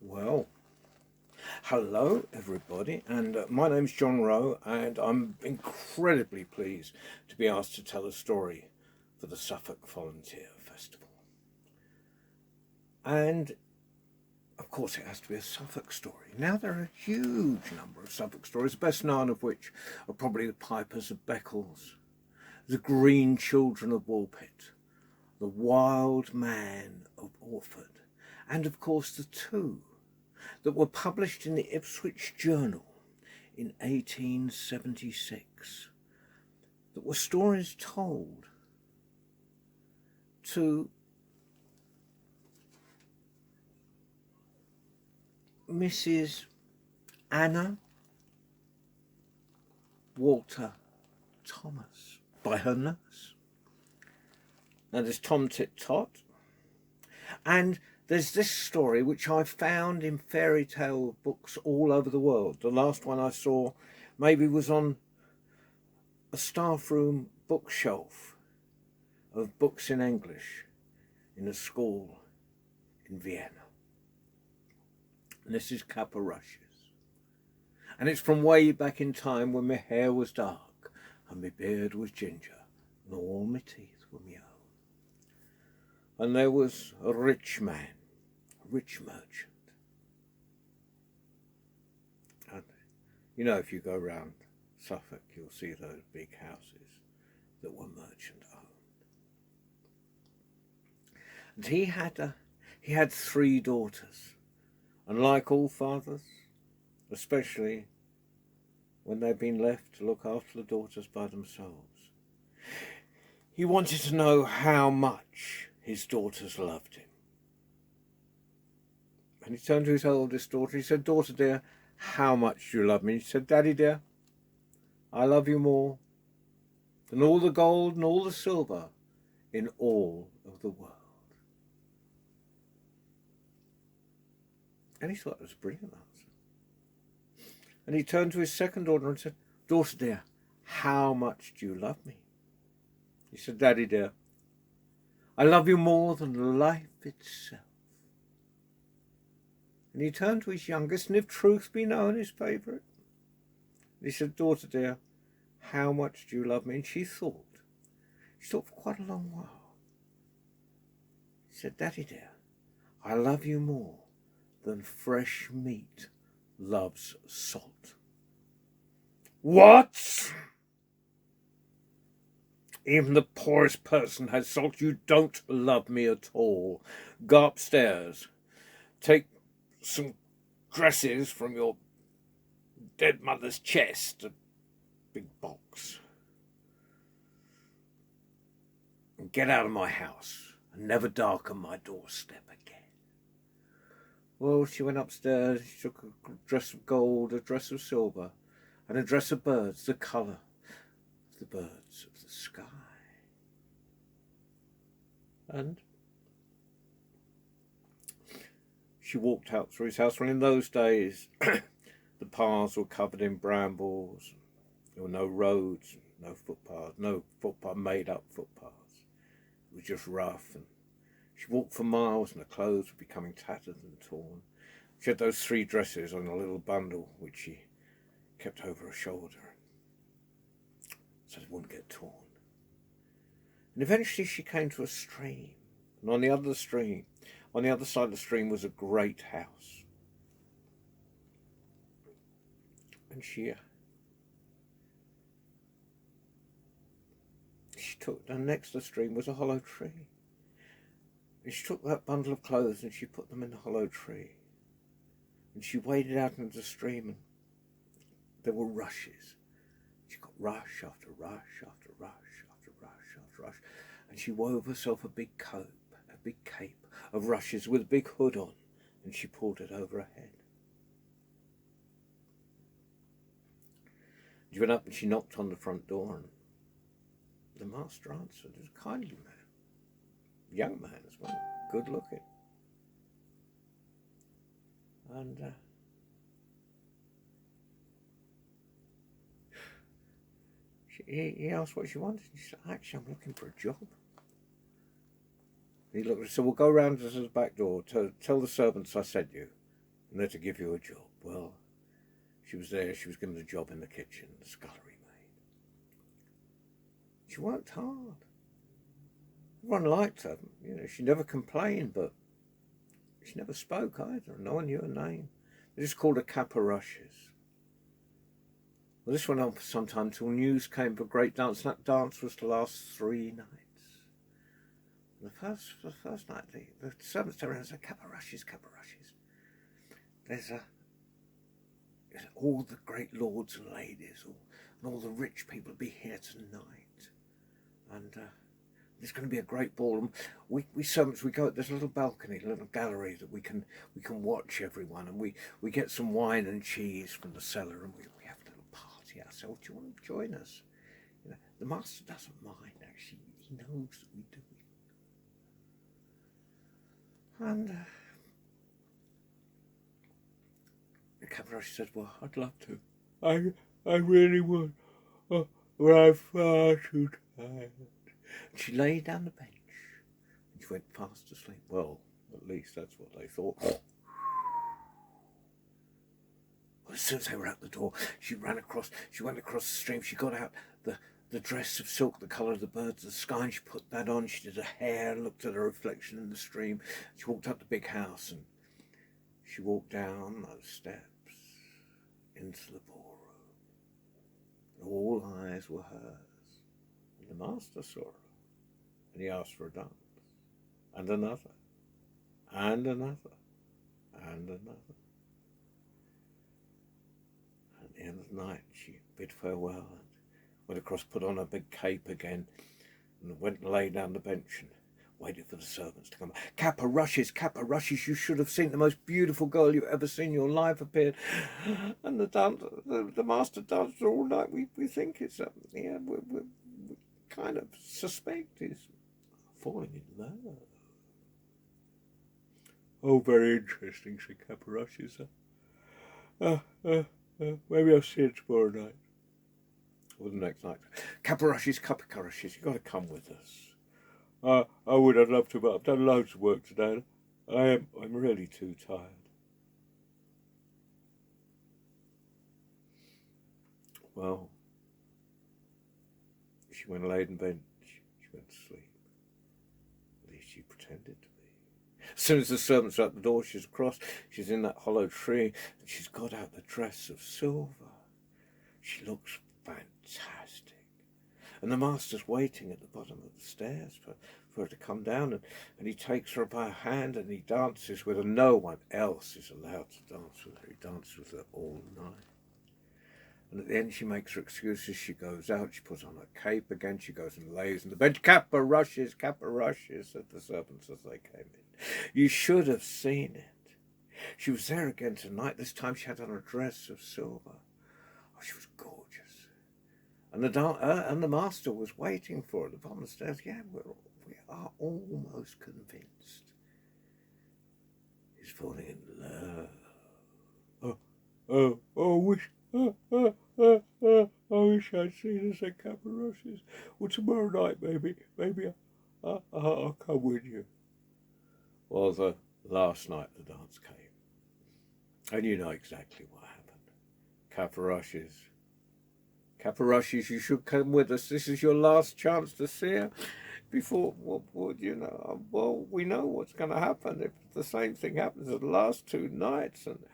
Well, hello everybody, and my name's John Rowe, and I'm incredibly pleased to be asked to tell a story for the Suffolk Volunteer Festival. And of course, it has to be a Suffolk story. Now, there are a huge number of Suffolk stories, the best known of which are probably the Pipers of Beccles, the Green Children of Woolpit, the Wild Man of Orford, and of course the two that were published in the Ipswich Journal in 1876, that were stories told to Mrs. Anna Walter Thomas by her nurse. Now there's Tom Tit Tot, and there's this story which I found in fairy tale books all over the world. The last one I saw maybe was on a staff room bookshelf of books in English in a school in Vienna. And this is Kappa Rushes. And it's from way back in time when my hair was dark and my beard was ginger and all my teeth were my own. And there was a rich man, a rich merchant. And you know, if you go round Suffolk, you'll see those big houses that were merchant owned. And he had three daughters, and like all fathers, especially when they've been left to look after the daughters by themselves, he wanted to know how much his daughters loved him. And he turned to his oldest daughter. He said, "Daughter dear, how much do you love me?" She said, "Daddy dear, I love you more than all the gold and all the silver in all of the world." And he thought it was a brilliant answer. And he turned to his second daughter and said, "Daughter dear, how much do you love me?" He said, "Daddy dear, I love you more than life itself." And he turned to his youngest, and if truth be known, his favourite. He said, "Daughter dear, how much do you love me?" And she thought for quite a long while. He said, "Daddy dear, I love you more than fresh meat loves salt." "What? Even the poorest person has salt. You don't love me at all. Go upstairs, take some dresses from your dead mother's chest, a big box, and get out of my house and never darken my doorstep again." Well, she went upstairs. She took a dress of gold, a dress of silver, and a dress of birds, the colour of the birds of the sky. And she walked out through his house. Well, in those days, the paths were covered in brambles. There were no roads, no made-up footpaths. It was just rough, and she walked for miles, and her clothes were becoming tattered and torn. She had those three dresses on a little bundle, which she kept over her shoulder, so they wouldn't get torn. And eventually she came to a stream, and on the other side of the stream was a great house. And she took, and next to the stream was a hollow tree. And she took that bundle of clothes and she put them in the hollow tree. And she waded out into the stream, and there were rushes. She got rush after rush after rush after rush after rush, and she wove herself a big cape of rushes with a big hood on, and she pulled it over her head. She went up and she knocked on the front door, and the master answered. It was a kindly man, young man as well, good looking. And he asked what she wanted. She said, "Actually, I'm looking for a job." He looked and said, "Well, go round to the back door, tell the servants I sent you, and they're to give you a job. Well, she was there, she was given a job in the kitchen, the scullery maid. She worked hard. Everyone liked her. You know, she never complained, but she never spoke either. No one knew her name. They just called her Caparushes. Well, this went on for some time till news came of a great dance, and that dance was to last 3 nights. And the first night, the servants turned around and said, Caparushes, Caparushes. There's all the great lords and ladies, and all the rich people will be here tonight. And there's going to be a great ball. And we servants, we go, there's a little balcony, a little gallery that we can watch everyone. And we get some wine and cheese from the cellar, and we have a little party ourselves. Do you want to join us? You know, the master doesn't mind, actually. He knows that we do it. And the Caparushes said, well, I'd love to. I really would. Oh, but I'm far too tired. And she lay down the bench and she went fast asleep. Well, at least that's what they thought. Well, as soon as they were out the door, she went across the stream. She got out the dress of silk, the colour of the birds of the sky, and she put that on. She did her hair, looked at her reflection in the stream. She walked up the big house, and she walked down those steps into the ballroom. All eyes were hers. And the master saw her, and he asked for a dance, and another, and another, and another. At the end of the night, she bid farewell and went across, put on her big cape again, and went and lay down the bench and waited for the servants to come. Caparushes, Caparushes, you should have seen the most beautiful girl you've ever seen in your life appeared. And the master danced all night. We think it's we kind of suspect he's falling in love. Oh, very interesting, said Caparushes. Maybe I'll see it tomorrow night. Or the next night. Caparushes, Caparushes, you've got to come with us. I would, I'd love to, but I've done loads of work today. I'm really too tired. Well, she went and laid in bed. She went to sleep. At least she pretended to be. As soon as the servants are at the door, she's across. She's in that hollow tree, and she's got out the dress of silver. She looks fantastic. And the master's waiting at the bottom of the stairs for her to come down, and he takes her by her hand and he dances with her. No one else is allowed to dance with her. He dances with her all night. And at the end she makes her excuses. She goes out, she puts on her cape again, she goes and lays on the bench. Caparushes, Caparushes, said the servants as they came in. You should have seen it. She was there again tonight. This time she had on a dress of silver. Oh, she was gorgeous. And the master was waiting for her at the bottom of the stairs. Yeah, we are almost convinced he's falling in love. I wish I'd seen her, said Caparushes. Well, tomorrow night, maybe I'll come with you. Well, the last night the dance came, and you know exactly what happened. Caparushes, you should come with us. This is your last chance to see her before, well, we know what's going to happen if the same thing happens the last 2 nights. And,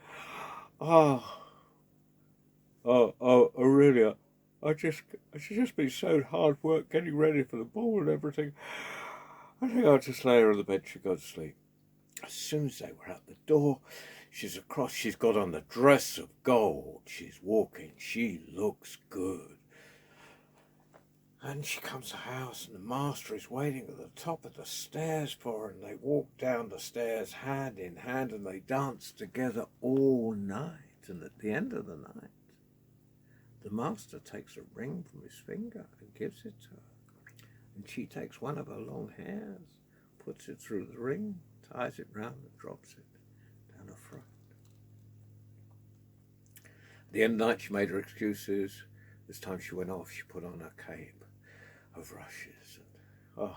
Aurelia, it's just been so hard work getting ready for the ball and everything. I think I'll just lay her on the bed and go to sleep. As soon as they were out the door, she's across, she's got on the dress of gold, she's walking, she looks good. And she comes to the house, and the master is waiting at the top of the stairs for her, and they walk down the stairs hand in hand, and they dance together all night. And at the end of the night, the master takes a ring from his finger and gives it to her. And she takes one of her long hairs, puts it through the ring, ties it round and drops it down her front. At the end of the night, she made her excuses. This time she went off. She put on her cape of rushes, and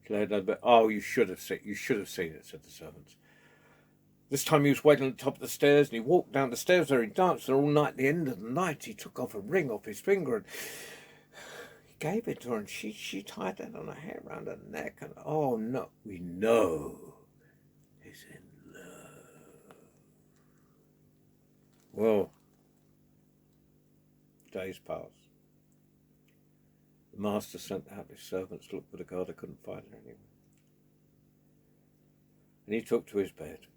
she laid down. But you should have seen it, said the servants. This time he was waiting at the top of the stairs, and he walked down the stairs there. He danced there all night. At the end of the night, he took off a ring off his finger and he gave it to her, and she tied it on her hair around her neck. And oh no, we know he's in love. Well, days passed. The master sent out his servants to look for the girl. They couldn't find her anywhere. And he took to his bed.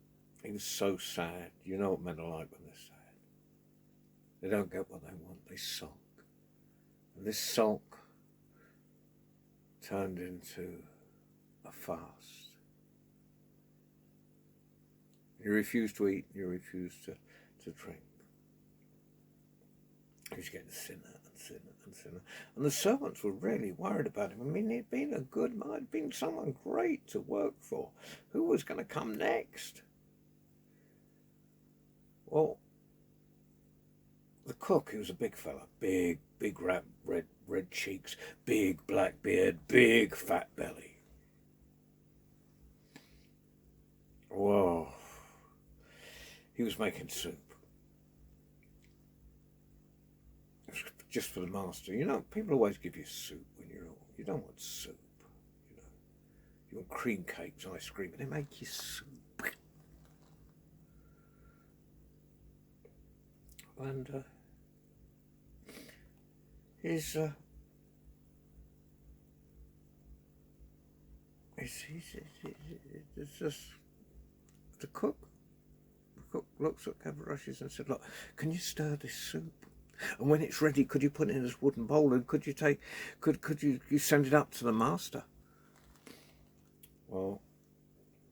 He was so sad. You know what men are like when they're sad. They don't get what they want. They sulk. And this sulk turned into a fast. He refused to eat. He refused to drink. He was getting thinner and thinner and thinner. And the servants were really worried about him. I mean, he'd been a good man. He'd been someone great to work for. Who was going to come next? Well, the cook, he was a big fella, big red cheeks, big black beard, big fat belly. Whoa. He was making soup. It was just for the master. You know, people always give you soup when you're old. You don't want soup, you know. You want cream cakes, ice cream, but they make you soup. And he's just the cook. The cook looks at Cavarashes and said, "Look, can you stir this soup? And when it's ready, could you put it in this wooden bowl? And could you send it up to the master?" Well,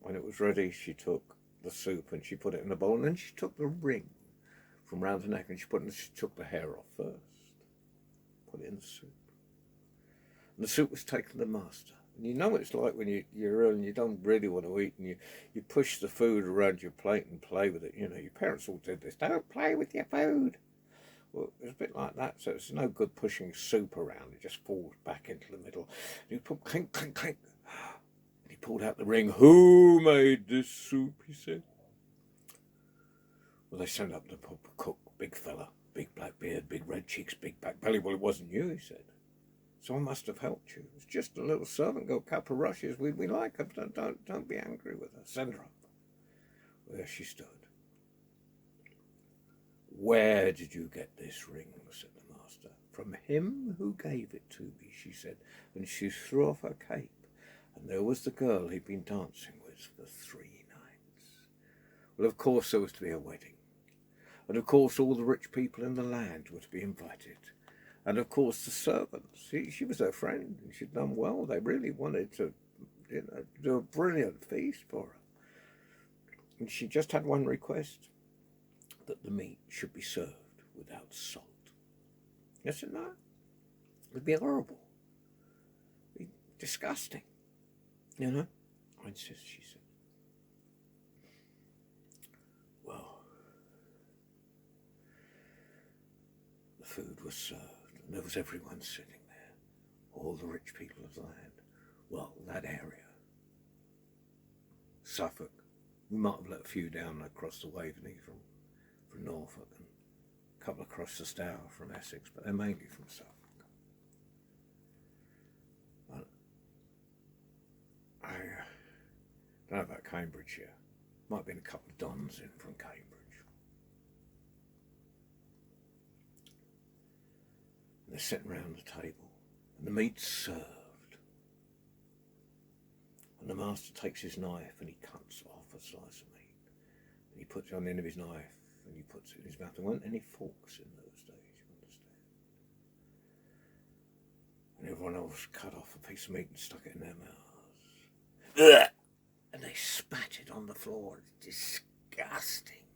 when it was ready, she took the soup and she put it in the bowl, and then she took the ring from round her neck and she took the hair off first, put it in the soup. And the soup was taken to the master. And you know what it's like when you're ill and you don't really want to eat, and you push the food around your plate and play with it. You know, your parents all did this. Don't play with your food. Well, it was a bit like that, so it's no good pushing soup around. It just falls back into the middle. And you put clink, clink, clink. And he pulled out the ring. "Who made this soup?" he said. Well, they sent up the cook, big fella, big black beard, big red cheeks, big back belly. "Well, it wasn't you," he said. "Someone must have helped you. It's just a little servant girl, couple of rushes. We like her. Don't be angry with her. Send her up." Well, there she stood. "Where did you get this ring?" said the master. "From him who gave it to me," she said, and she threw off her cape, and there was the girl he'd been dancing with for 3 nights. Well, of course there was to be a wedding. And of course all the rich people in the land were to be invited. And of course the servants, she was their friend, and she'd done well. They really wanted to, do a brilliant feast for her. And she just had one request, that the meat should be served without salt. Yes and no? It would be horrible. It would be disgusting. You know? "I insist," she said. Well, the food was served, and there was everyone sitting there, all the rich people of the land. Well, that area. Suffolk. We might have let a few down across the Waveney from Norfolk, and a couple across the Stour from Essex, but they're mainly from Suffolk. I don't know about Cambridgeshire. Might have been a couple of dons in from Cambridge. And they're sitting round the table, and the meat's served. And the master takes his knife and he cuts off a slice of meat. And he puts it on the end of his knife, and he puts it in his mouth. There weren't any forks in those days, you understand. And everyone else cut off a piece of meat and stuck it in their mouths. Ugh! And they spat it on the floor. It's disgusting.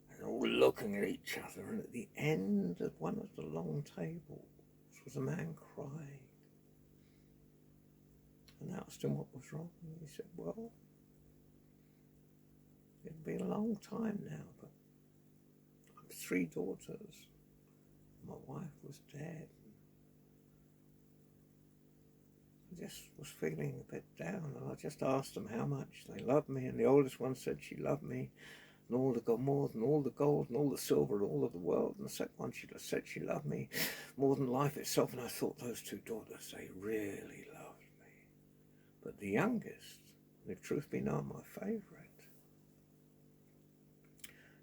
And they're all looking at each other, and at the end of one of the long tables was a man crying. And I asked him what was wrong, and he said, "Well, it'd been a long time now, but I've 3 daughters. My wife was dead. I just was feeling a bit down, and I just asked them how much they loved me, and the oldest one said she loved me and all the gold, more than all the gold and all the silver and all of the world, and the second one she said she loved me more than life itself. And I thought, those two daughters, they really loved me. But the youngest, if truth be known, my favourite,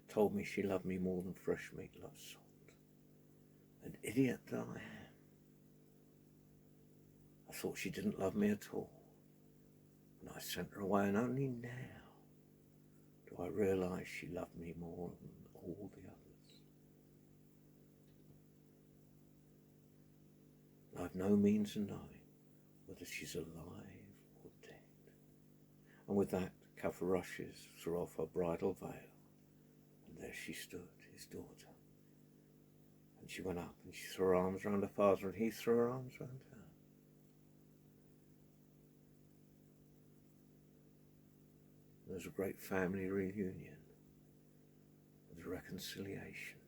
told me she loved me more than fresh meat loves salt. An idiot that I am. I thought she didn't love me at all, and I sent her away, and only now do I realise she loved me more than all the others. And I've no means of knowing whether she's alive or dead. And with that, Cafarushes threw off her bridal veil, and there she stood, his daughter. And she went up and she threw her arms round her father, and he threw her arms round her. There was a great family reunion, and a reconciliation.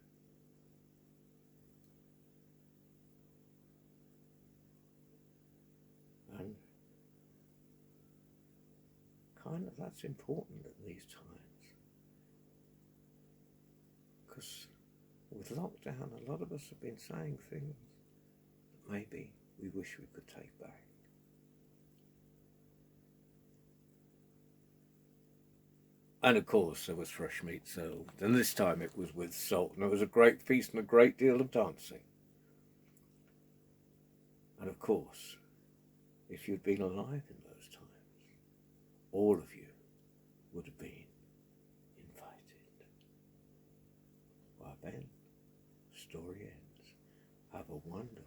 And kind of that's important at these times, because with lockdown, a lot of us have been saying things that maybe we wish we could take back. And of course there was fresh meat served, and this time it was with salt, and it was a great feast and a great deal of dancing. And of course, if you'd been alive in those times, all of you would have been invited. Well, Ben, story ends. Have a wonderful